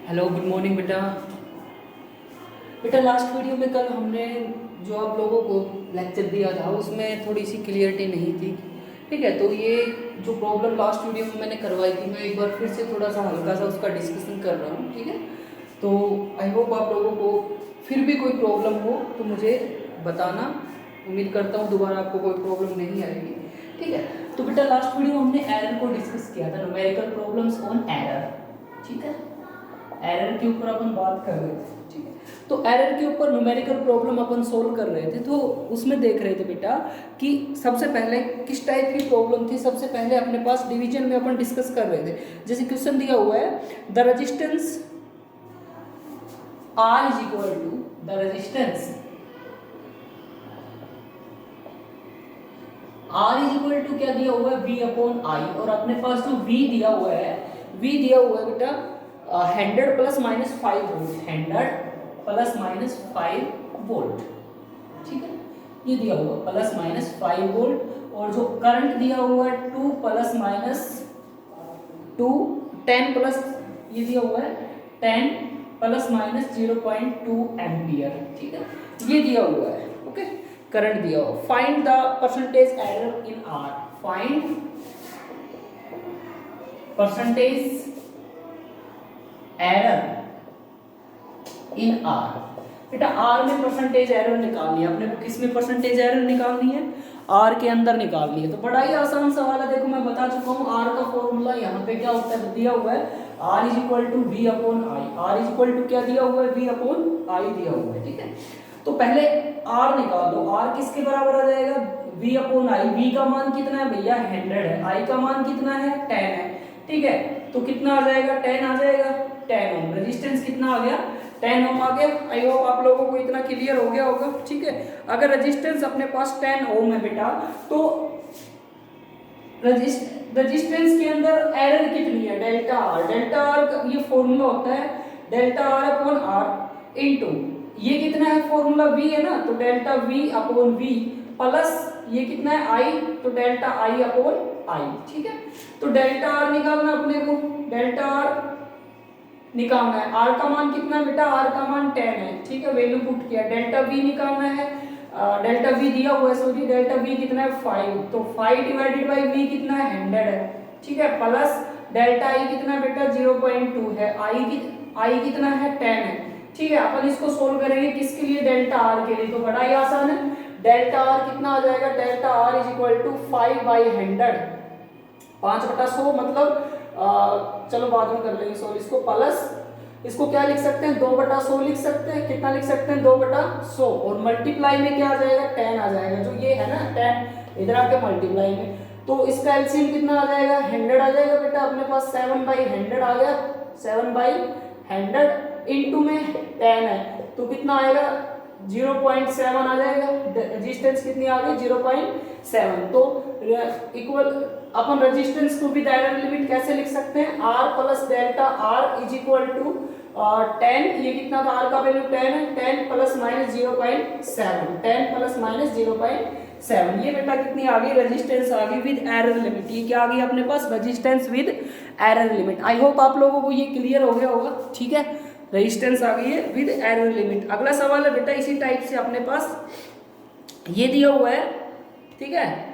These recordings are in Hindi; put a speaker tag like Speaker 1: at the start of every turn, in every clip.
Speaker 1: हेलो, गुड मॉर्निंग बेटा। बेटा लास्ट वीडियो में कल हमने जो आप लोगों को लेक्चर दिया था उसमें थोड़ी सी क्लियरिटी नहीं थी। ठीक है, तो ये जो प्रॉब्लम लास्ट वीडियो में मैंने करवाई थी, मैं एक बार फिर से थोड़ा सा हल्का सा उसका डिस्कशन कर रहा हूँ। ठीक है, तो आई होप आप लोगों को फिर भी कोई प्रॉब्लम हो तो मुझे बताना। उम्मीद करता हूँ दोबारा आपको कोई प्रॉब्लम नहीं आएगी। ठीक है, तो बेटा लास्ट वीडियो हमने एरर को डिस्कस किया था, न्यूमेरिकल प्रॉब्लम्स ऑन एरर। ठीक है, एरर के ऊपर अपन बात कर रहे थे। ठीक है, तो एरर के ऊपर न्यूमेरिकल प्रॉब्लम अपन सोल्व कर रहे थे, तो उसमें देख रहे थे बेटा कि सबसे पहले किस टाइप की प्रॉब्लम थी। सबसे पहले अपने पास डिवीजन में अपन डिस्कस कर रहे थे। जैसे क्वेश्चन दिया हुआ है, the resistance R is equal to the resistance R is equal to क्या दिया हुआ है, वी अपॉन आई। और अपने पास जो वी दिया हुआ है, वी दिया हुआ है बेटा 100 plus minus 5 volt, 100 plus minus 5 volt. ठीक है, ये दिया हुआ प्लस माइनस 5 वोल्ट। और जो करंट दिया हुआ है 2 प्लस माइनस 2, 10 प्लस ये दिया हुआ है 10 प्लस माइनस 0.2 एम्पियर। ठीक है, ये दिया हुआ है। ओके, करंट दिया हुआ। Find the percentage error in are. Find percentage error in are. बेटा आर में परसेंटेज एरर निकालनी है अपने को। किस में परसेंटेज एरर निकालनी है? आर के अंदर निकालनी है। तो बड़ा ही आसान सवाल है। देखो मैं बता चुका हूँ आर का फॉर्मूला यहाँ पे क्या होता है, दिया हुआ है R is equal to V upon I. R is equal to क्या दिया हुआ है, वी अपॉन आई दिया हुआ है। ठीक है, तो पहले आर निकाल दो। आर किसके बराबर आ जाएगा, वी अपॉन आई। वी का मान कितना है भैया, 100 है। आई का मान कितना है, 10 है। ठीक है, तो कितना आ जाएगा, 10 आ जाएगा। 10 ओम। रेजिस्टेंस कितना आ गया, 10 ओम आ गया। आई होप आप लोगों को इतना क्लियर हो गया होगा। ठीक है, अगर रेजिस्टेंस अपने पास 10 ओम है बेटा, तो रेजिस्टेंस के अंदर एरर कितनी है, डेल्टा आर। डेल्टा आर का ये फॉर्मूला होता है delta R upon R into ये कितना है, फॉर्मूला वी है ना, तो delta V upon V plus ये कितना है आई, तो डेल्टा आई अपॉन आई। ठीक है, तो डेल्टा आर निकालना अपने को। डेल्टा आर निकालना है। आर का मान कितना है बेटा, आर का मान 10 है। ठीक है, वैल्यू पुट किया। डेल्टा वी निकालना है। डेल्टा वी दिया हुआ है, सॉरी डेल्टा वी कितना है 5, तो 5 डिवाइडेड बाई वी कितना है 100 है। ठीक है, प्लस डेल्टा आई कितना है बेटा 0.2 है। आई कितना है 10 है। ठीक है, अपन इसको सोल्व करेंगे किसके लिए, डेल्टा आर के लिए। तो बड़ा ही आसान है। डेल्टा आर कितना आ जाएगा, delta R is equal to 5/100, 5/100 मतलब चलो बाद में कर लेंगे सॉल्व इसको। प्लस इसको क्या लिख सकते हैं, 2/100 लिख सकते हैं। कितना लिख सकते हैं, 2/100। और मल्टीप्लाई में क्या आ जाएगा, 10 आ जाएगा। जो ये है ना 10, इधर आके मल्टीप्लाई में, तो इसका एलसीएम कितना आ जाएगा, 100 आ जाएगा बेटा। अपने पास 7/100 आ गया। 7/100 इनटू में 10 है, तो कितना आएगा 0.7 आ जाएगा। रेजिस्टेंस कितनी आ गई, 0.7। तो इक्वल अपन रेजिस्टेंस को भी दायरा लिमिट कैसे लिख सकते हैं, R plus delta R is equal to 10। ये कितना था, आर का वैल्यू 10 है। 10 प्लस माइनस 0.7, 10 प्लस माइनस 0.7। ये बेटा कितनी आ गई, रेजिस्टेंस आ गई विद एरर लिमिट। ये क्या आ गई अपने पास, resistance with error limit. I hope आप लोगों को ये क्लियर हो गया होगा। ठीक है, रेजिस्टेंस आ गई है विद एरर लिमिट। अगला सवाल है बेटा इसी टाइप से अपने पास ये दिया हुआ है। ठीक है,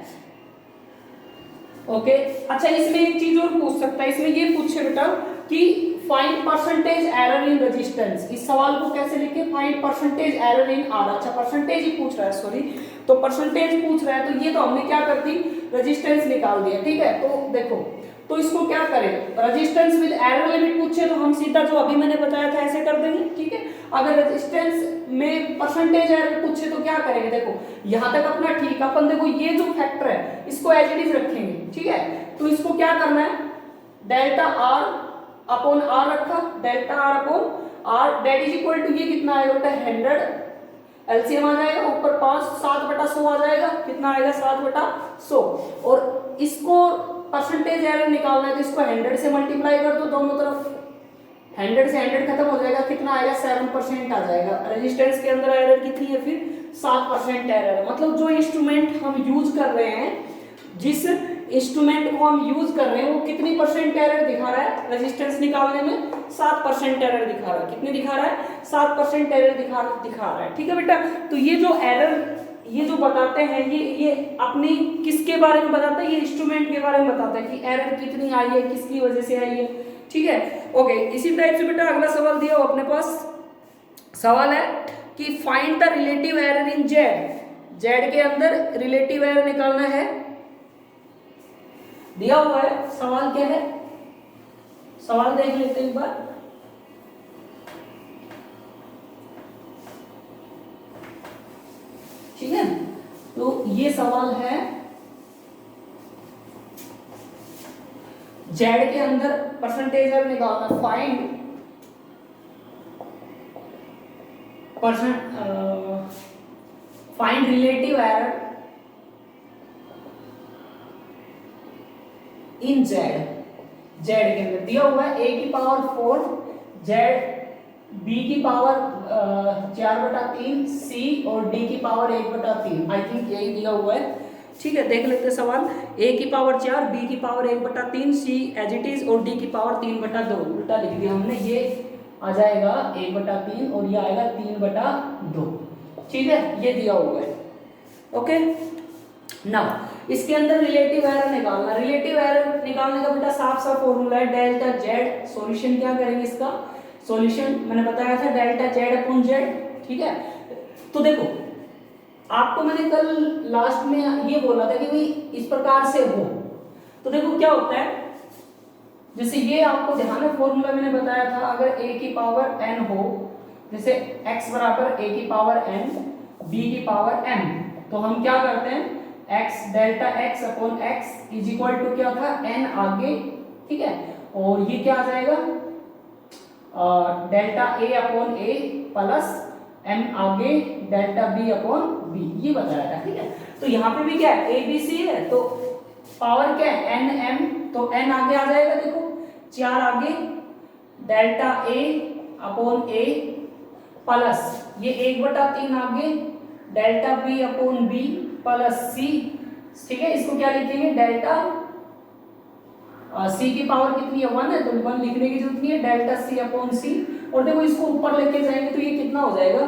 Speaker 1: ओके। अच्छा, इसमें एक चीज और पूछ सकता है। इसमें ये पूछे बेटा कि find percentage error in resistance. इस सवाल को कैसे लिखे, find percentage error in are. अच्छा, परसेंटेज ही पूछ रहा है, सॉरी, तो परसेंटेज पूछ रहा है। तो ये तो हमने क्या कर दी, रेजिस्टेंस निकाल दिया। ठीक है, तो देखो, तो इसको क्या करें, रेजिस्टेंस विद एरर लिमिट पूछे तो हम सीधा जो अभी मैंने बताया था ऐसे कर देंगे। ठीक है, अगर रेजिस्टेंस में परसेंटेज एरर पूछे तो क्या करेंगे, देखो यहां तक अपना ठीक। अपन देखो ये जो फैक्टर है इसको एज इट इज रखेंगे। ठीक है, तो इसको क्या करना है, डेल्टा आर अपॉन आर रखा, delta R upon R, that is equal to ये कितना आएगा बेटा 100। एलसीएम आ जाएगा ऊपर 5, 7/100 आ जाएगा। कितना आएगा, 7/100। और इसको परसेंटेज एरर निकालना है, तो इसको 100 से मल्टीप्लाई कर दो दोनों तरफ। 100 से 100 खत्म हो जाएगा, कितना आएगा 7% आ जाएगा। रेजिस्टेंस के अंदर एरर कितनी है फिर, 7% एरर है। मतलब जो इंस्ट्रूमेंट हम यूज कर रहे हैं, जिस इंस्ट्रूमेंट को हम यूज कर रहे हैं वो कितनी परसेंट एरर दिखा रहा है रेजिस्टेंस निकालने में, 7% एरर दिखा रहा है। कितनी दिखा रहा है? 7% एरर दिखा रहा है। ठीक है बेटा, तो ये जो एरर ये जो बताते हैं ये अपनी किसके बारे में बताता है? ये इंस्ट्रूमेंट के बारे में बताता है कि एरर कितनी आई है, किसकी वजह से आई है। ठीक है, ओके। इसी टाइप से बेटा अगला सवाल दिया हो अपने पास, सवाल है कि find the relative error in Z. Z के अंदर रिलेटिव एरर निकालना है, दिया हुआ है। सवाल क्या है? सवाल देख लेते हैं एक बार। ठीक है, तो ये सवाल है जेड के अंदर परसेंटेज एरर निकालना। Find relative error in Z. Z के अंदर दिया हुआ है a की पावर 4 जेड, b की पावर 4/3 c और d की पावर 1/3। आई थिंक यही दिया हुआ है। ठीक है, देख लेते हैं सवाल। a की पावर 4, b की power 1/3, c as it is और d की पावर 3/2। उल्टा लिख दिया हमने, ये आ जाएगा 1/3 और ये आएगा 3/2। ठीक है, ये दिया हुआ है। ओके, नाउ इसके अंदर रिलेटिव एरर निकालना। रिलेटिव एरर निकालने का बेटा साफ साफ फॉर्मूला है डेल्टा जेड। सॉल्यूशन क्या करेंगे इसका? सॉल्यूशन मैंने बताया था डेल्टा जेड अपॉन जेड। ठीक है, तो देखो आपको मैंने कल लास्ट में ये बोला था कि भाई इस प्रकार से हो, तो देखो क्या होता है, जैसे ये आपको ध्यान में फॉर्मूला मैंने बताया था, अगर a की पावर n हो, जैसे x बराबर a की पावर n b की पावर m, तो हम क्या करते हैं x delta x upon x is equal to क्या था n आगे। ठीक है, और ये क्या आ जाएगा delta a upon a plus m आगे डेल्टा b अपॉन b, ये बताया था। ठीक है, तो यहाँ पे भी क्या है a b c है, तो पावर क्या है n m, तो n आगे आ जाएगा, देखो 4 आगे delta a upon a plus ये 1/3 आगे delta b upon b plus c। ठीक है, इसको क्या लिखेंगे डेल्टा c की पावर कितनी है 1 है, तो 1 लिखने की जरूरत नहीं है, डेल्टा c अपॉन c। और देखो इसको ऊपर लेके जाएंगे तो ये कितना हो जाएगा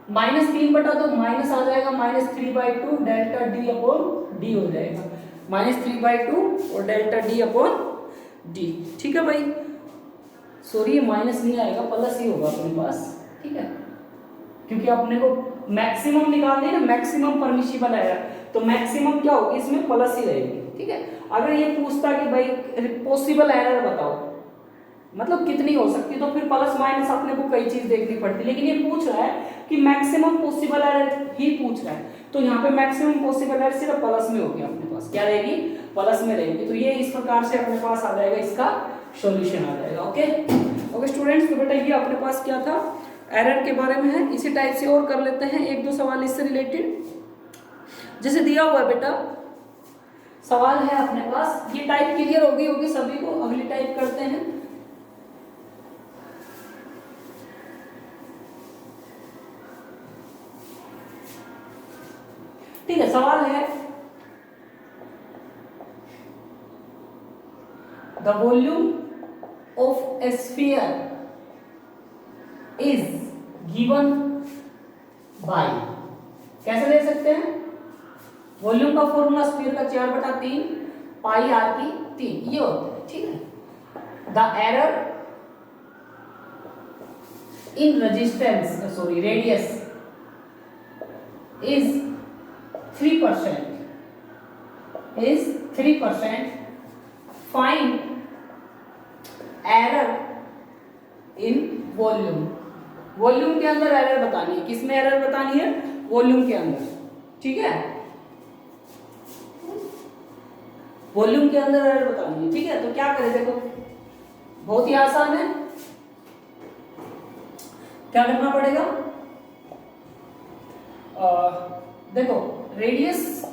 Speaker 1: -3/2, माइनस आ जाएगा -3/2 डेल्टा d अपॉन d हो जाएगा, -3/2 और डेल्टा d अपॉन d। ठीक है भाई, सॉरी ये माइनस नहीं आएगा, प्लस ही होगा अपने पास। ठीक है, क्योंकि अपने को मैक्सिमम निकालनी है ना, मैक्सिमम परमिसिबल एरर, तो मैक्सिमम क्या होगी इसमें प्लस ही रहेगी। ठीक है, अगर ये पूछता कि भाई पॉसिबल एरर बताओ, मतलब कितनी हो सकती है, तो फिर प्लस माइनस अपने को कई चीज देखनी पड़ती, लेकिन ये पूछ रहा है कि मैक्सिमम पॉसिबल एरर ही पूछ रहा है, तो यहाँ पे मैक्सिमम पॉसिबल एरर सिर्फ प्लस में होगी, अपने पास क्या रहेगी प्लस में रहेगी। तो ये इस प्रकार से अपने पास आ जाएगा, इसका सॉल्यूशन आ जाएगा। ओके ओके स्टूडेंट्स, तो बेटा ये अपने पास क्या था एरर के बारे में है। इसी टाइप से और कर लेते हैं एक दो सवाल इससे रिलेटेड, जैसे दिया हुआ है बेटा सवाल है अपने पास, ये टाइप क्लियर होगी सभी को, अगली टाइप करते हैं। ठीक है, सवाल है the volume of A sphere is given by, कैसे ले सकते हैं वॉल्यूम का फॉर्मूला स्फीयर का 4/3 पाई आर की 3 ये होता है। ठीक है, the error in resistance sorry radius is 3%, find error in volume. Volume के अंदर एरर बतानी है, किसमें एरर बतानी है वॉल्यूम के अंदर। ठीक है, वॉल्यूम के अंदर एरर बतानी है। ठीक है, तो क्या करें, देखो बहुत ही आसान है, क्या करना पड़ेगा, देखो रेडियस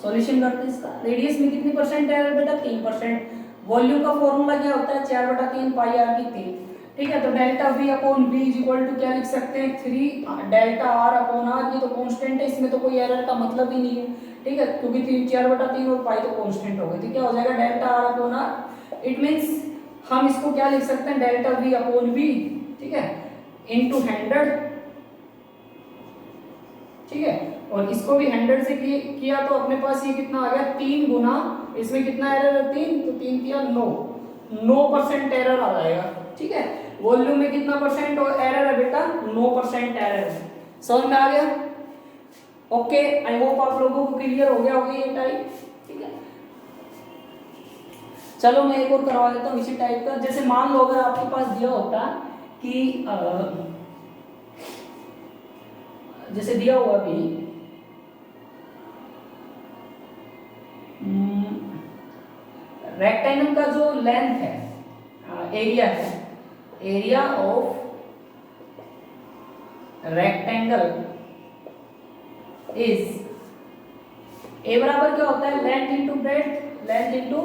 Speaker 1: सॉल्यूशन करते हैं इसका, रेडियस में कितनी परसेंट एरर बेटा 3%, वॉल्यूम का फॉर्मूला क्या होता है 4/3 पाई आर की 3। ठीक है, तो delta v upon v is equal to क्या लिख सकते हैं 3 डेल्टा r अपॉन r, ये तो कांस्टेंट है, इसमें तो कोई एरर का मतलब ही नहीं है। ठीक है, क्योंकि 4/3 और पाई तो कांस्टेंट हो गई, तो क्या हो जाएगा delta R upon R. It means हम इसको क्या लिख सकते हैं, डेल्टा वी अपॉन वी, ठीक है, इनटू 100, ठीक है, और इसको भी 100 से किया तो अपने पास ये कितना आ गया 3 गुना, इसमें कितना एरर है 3, तो 3 किया 9% एरर आ जाएगा, ठीक है। वॉल्यूम में कितना परसेंट एरर है बेटा, 9% एरर है। समझ में आ गया? ओके, आई होप आप लोगों को क्लियर हो गया होगा ये टाइप, ठीक है। चलो मैं एक और करवा देता हूँ इसी टाइप का। जैसे मान लो अगर आपके पास दिया होता कि जैसे दिया हुआ कि रेक्टेंगल का जो लेंथ है, एरिया है, area of rectangle is a बराबर क्या होता है, length into breadth, length into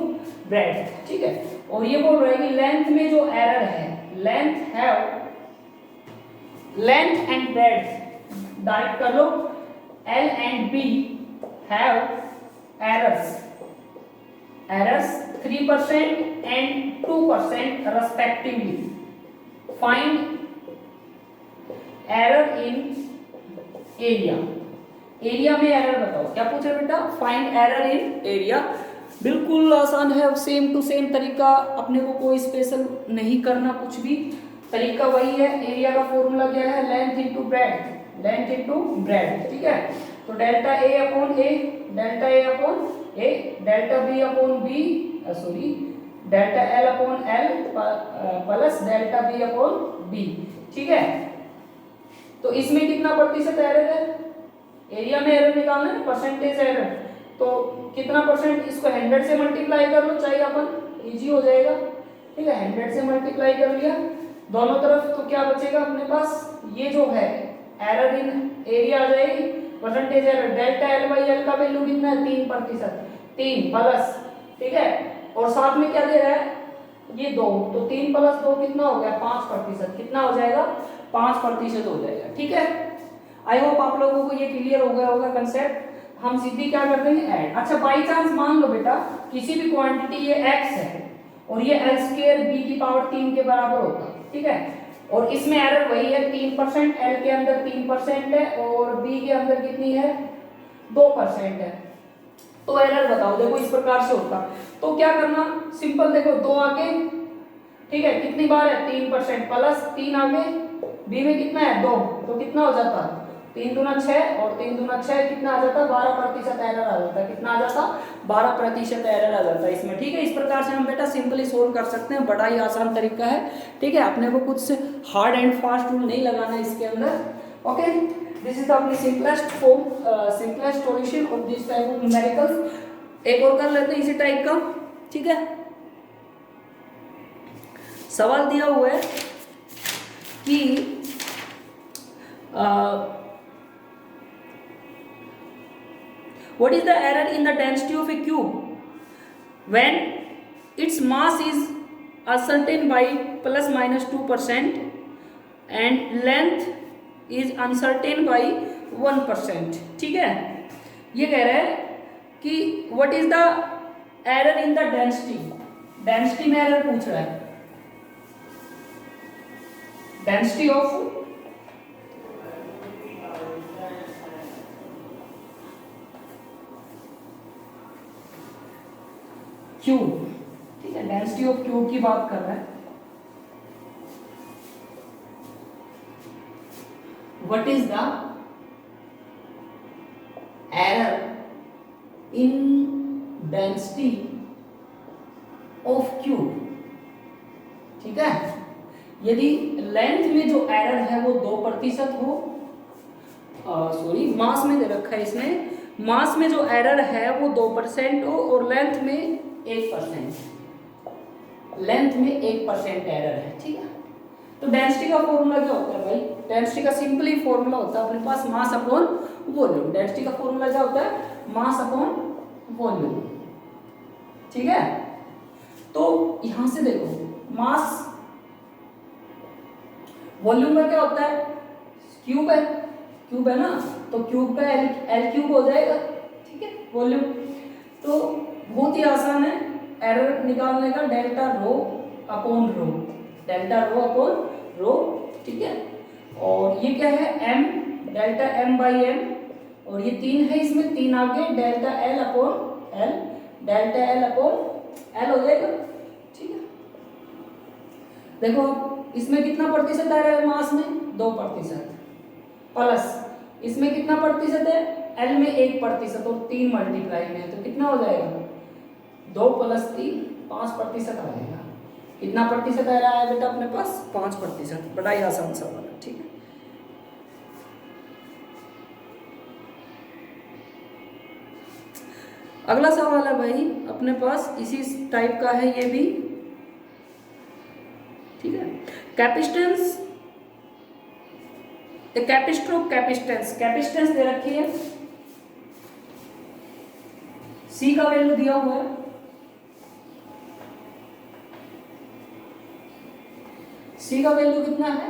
Speaker 1: breadth, ठीक है। और ये बोल रहा है कि लेंथ में जो एरर है, लेंथ एंड ब्रेड्थ डायरेक्ट कर लो, l and b have errors 3% and 2% respectively. Find error in area. Area में एरर बताओ, क्या पूछे बेटा, फाइंड एरर इन एरिया। बिल्कुल आसान है, सेम टू सेम तरीका, अपने को कोई स्पेशल नहीं करना, कुछ भी तरीका वही है। एरिया का फॉर्मूला क्या है, length into breadth, length into breadth, ठीक है। तो delta a upon a, delta a upon a, delta b upon b, sorry delta L upon l plus delta b upon b, ठीक है। तो इसमें कितना प्रतिशत एरर है, एरिया में एरर निकालना है, परसेंटेज एरर, तो कितना परसेंट, इसको 100 से मल्टीप्लाई कर लो, चाहिए अपन इजी हो जाएगा, ठीक है। 100 से मल्टीप्लाई कर लिया दोनों तरफ, तो क्या बचेगा अपने पास, ये जो है एरर इन एरिया आ जाएगी, percentage error, delta L by L का वैल्यू कितना है 3%, 3 प्लस, ठीक है, और साथ में क्या दे रहा है ये 2, तो 3 प्लस 2 कितना हो गया 5%, कितना हो जाएगा 5% हो जाएगा, ठीक है। आई होप आप लोगों को ये क्लियर हो गया होगा कंसेप्ट। हम सीधी क्या कर देंगे ऐड। अच्छा बाई चांस मान लो बेटा किसी भी क्वांटिटी ये x है और ये l स्क्वायर b की पावर 3 के बराबर होता है, ठीक है, और इसमें एरर वही है 3%, l के अंदर 3% है और b के अंदर कितनी है 2% है, तो एरर बताओ। देखो इस प्रकार से होता, तो क्या करना, सिंपल देखो 2 आगे, ठीक है, कितनी बार है 3% प्लस 3 आगे, b में कितना है 2, तो कितना हो जाता 3 दूना 6 और 3 दूना 6 कितना आ जाता 12% एरर आ जाता है, कितना आ जाता 12% एरर आ जाता है इसमें, ठीक है। इस प्रकार से हम बेटा सिंपली सोल्व कर सकते हैं, बड़ा ही आसान तरीका है, ठीक है। अपने को कुछ हार्ड एंड फास्ट रूल नहीं लगाना है इसके अंदर, okay. This is the simplest form, simplest solution of this type of numericals. एक और कर लेते हैं इसी टाइप का, ठीक है। सवाल दिया हुआ है कि what is the error in the density of a cube when its mass is ascertained by plus minus 2% and length is uncertain by 1%, ठीक है। ये कह रहा है कि what is the error in the density, density में एरर पूछ रहा है, डेंसिटी ऑफ क्यूब, ठीक है, डेंसिटी ऑफ क्यूब की बात कर रहा है। What is the error in density of cube, ठीक है। यदि लेंथ में जो एरर है वो 2% हो, सॉरी मास में दे रखा है इसमें, मास में जो एरर है वो 2% हो और लेंथ में 1%, लेंथ में 1% एरर है, ठीक है। तो डेंसिटी का फॉर्मूला क्या होता है भाई, डेंसिटी का सिंपली फॉर्मूला होता है अपने पास मास अपॉन वॉल्यूम। डेंसिटी का फॉर्मूला क्या होता है, मास अपॉन वॉल्यूम, ठीक है। तो यहां से देखो मास वॉल्यूम का क्या होता है, क्यूब है, क्यूब है ना, तो क्यूब का एल क्यूब हो जाएगा, ठीक है, वॉल्यूम। तो बहुत ही आसान है एरर निकालने का, delta rho upon rho, delta rho upon rho, ठीक है। और ये क्या है, M, delta M by M, और ये 3 है, इसमें 3 आगे, delta L upon L, delta L upon L हो जाएगा, ठीक है। देखो इसमें कितना प्रतिशत आ रहा है मास में, 2%, प्लस इसमें कितना प्रतिशत है, एल में 1% और 3 मल्टीप्लाई में है, तो कितना हो जाएगा, 2 + 3 5% आ जाएगा। कितना प्रतिशत आ रहा है बेटा अपने पास, 5%। बड़ा ही आसान सवाल है, ठीक है। अगला सवाल है भाई अपने पास इसी टाइप का है ये भी, ठीक है। Capacitance, capacitor of capacitance, capacitance दे रखी है, सी का वैल्यू दिया हुआ है, सी का वैल्यू कितना है,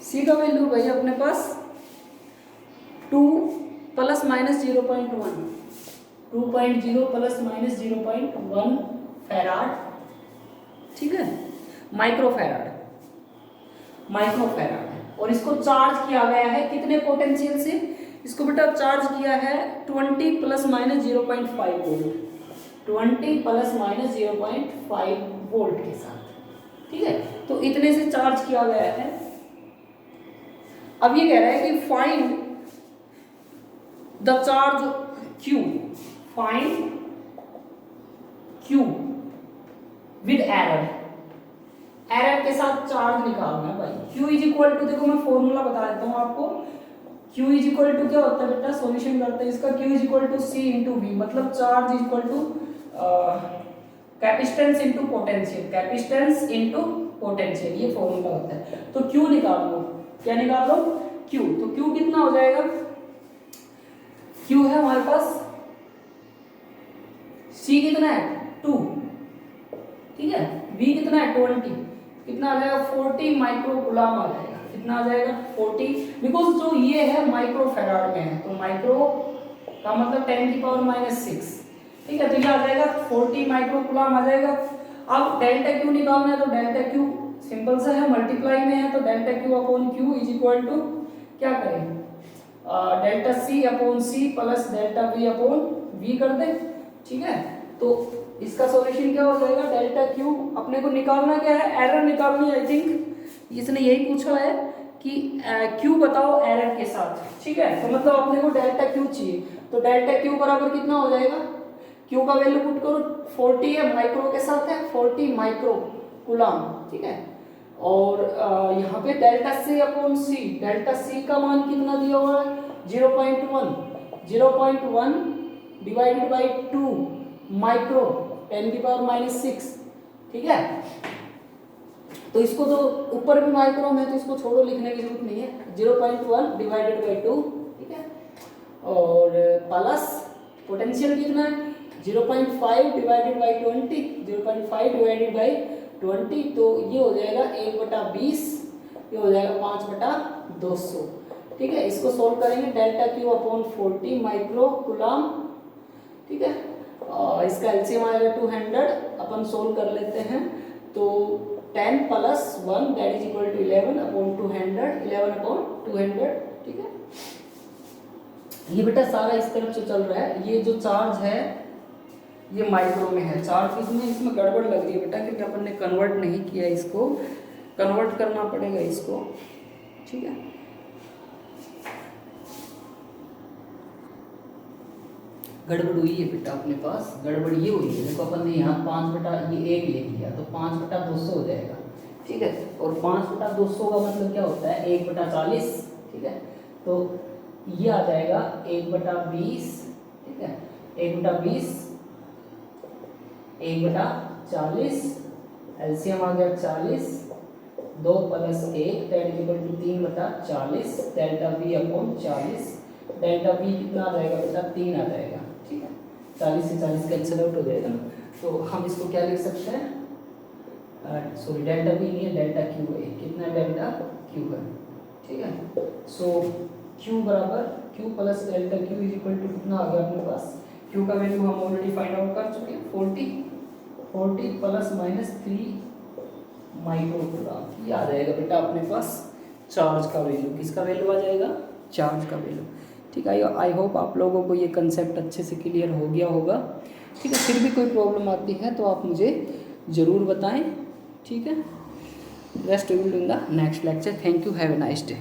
Speaker 1: सी का वैल्यू भाई अपने पास 2 ± 0.1, 2.0 ± 0.1 फैराड, ठीक है, माइक्रोफैराड, माइक्रोफैराड। और इसको चार्ज किया गया है कितने पोटेंशियल से, इसको बेटा चार्ज किया है 20 ± 0.5 वोल्ट, 20 ± 0.5 वोल्ट के साथ, ठीक है। तो इतने से चार्ज किया गया है। अब ये कह रहा है कि find the charge Q, find Q with error, error के साथ चार्ज निकालना है भाई। Q इज इक्वल टू, देखो मैं फॉर्मूला बता देता हूँ आपको, Q इज इक्वल टू क्या होता है बेटा, सॉल्यूशन करते हैं इसका, Q is equal to C into V, मतलब charge is equal to capacitance into potential, capacitance into potential, ये फॉर्मूला होता है। तो Q निकाल लो, क्या निकाल लो, Q। तो Q कितना हो जाएगा, Q है हमारे पास, C कितना है 2, ठीक है, V कितना है 20, कितना आ जाएगा 40 माइक्रो कूलम आ जाएगा, कितना आ जाएगा 40, बिकॉज जो ये है माइक्रो फैराड में है, तो माइक्रो का मतलब 10⁻⁻⁶, ठीक है। तो ये आ जाएगा 40 माइक्रो कूलम आ जाएगा। अब डेल्टा Q निकालना है, तो डेल्टा Q सिंपल सा है, मल्टीप्लाई में है, तो delta Q upon Q is equal to क्या करें, delta C upon C plus delta V upon V कर दे, ठीक है। तो इसका सॉल्यूशन क्या हो जाएगा, डेल्टा Q अपने को निकालना क्या है, एरर निकालनी, आई थिंक इसने यही पूछा है कि Q बताओ एरर के साथ, ठीक है। तो मतलब अपने को डेल्टा Q चाहिए, तो डेल्टा Q बराबर कितना हो जाएगा, Q का वैल्यू पुट करो, 40 है, माइक्रो के साथ है, 40 माइक्रो कूलम, ठीक है। और यहाँ पे delta C upon C, delta C का मान कितना दिया हुआ है 0.1, 0.1 डिवाइडेड बाई 2 माइक्रो 10⁻⁻⁶, ठीक है। तो इसको तो ऊपर भी माइक्रो में, तो इसको छोड़ो, लिखने की जरूरत नहीं है, 0.1 डिवाइडेड बाई 2, ठीक है। और प्लस पोटेंशियल कितना है 0.5 डिवाइडेड बाई 20, 0.5 डिवाइडेड बाई 20, तो ये हो जाएगा 1/20, ये हो जाएगा 5/200, ठीक है। इसको सोल्व करेंगे, delta Q upon 40 micro coulomb, ठीक है। इसका एलसीएम आएगा 200, अपन सोल्व कर लेते हैं, तो 10 + 1 that is equal to 11 upon 200, 11 upon 200, ठीक है। ये बेटा सारा इस तरफ से चल रहा है, ये जो चार्ज है ये माइक्रो में है, चार्ज इसमें गड़बड़ लग रही है बेटा, क्योंकि अपन ने कन्वर्ट नहीं किया, इसको कन्वर्ट करना पड़ेगा इसको, ठीक है। गड़बड़ हुई है बेटा अपने पास, गड़बड़ ये हुई है, देखो अपन ने यहाँ 5/1 लिख लिया, तो 5/200 हो जाएगा, ठीक है। और 5/200 का मतलब क्या होता है 1/40, ठीक है। तो ये आ जाएगा 1/20, ठीक है, 1/20, 1/40, एलसीएम आ गया 40, 2 + 1 that is equal to 3/40, delta V upon 40, delta V कितना आ जाएगा बेटा 3 आ जाएगा, ठीक है। 40 से 40 कैंसिल आउट हो जाएगा ना, तो हम इसको क्या लिख सकते हैं, सॉरी डेल्टा V नहीं है, डेल्टा Q है, कितना डेल्टा Q है, ठीक है। सो Q बराबर Q plus delta Q is equal to कितना आ गया अपने पास, क्यू का वैल्यू हम ऑलरेडी फाइंड आउट कर चुके हैं 40 प्लस माइनस 3 माइक्रोकूलम। ये आ जाएगा बेटा अपने पास चार्ज का वैल्यू, किसका वैल्यू आ जाएगा, चार्ज का वैल्यू। ठीक है, आई होप आप लोगों को ये कंसेप्ट अच्छे से क्लियर हो गया होगा। ठीक है, फिर भी कोई प्रॉब्लम आती है तो आप मुझे ज़रूर बताएं। ठीक है, rest we will do in the next lecture. Thank you, have a nice day.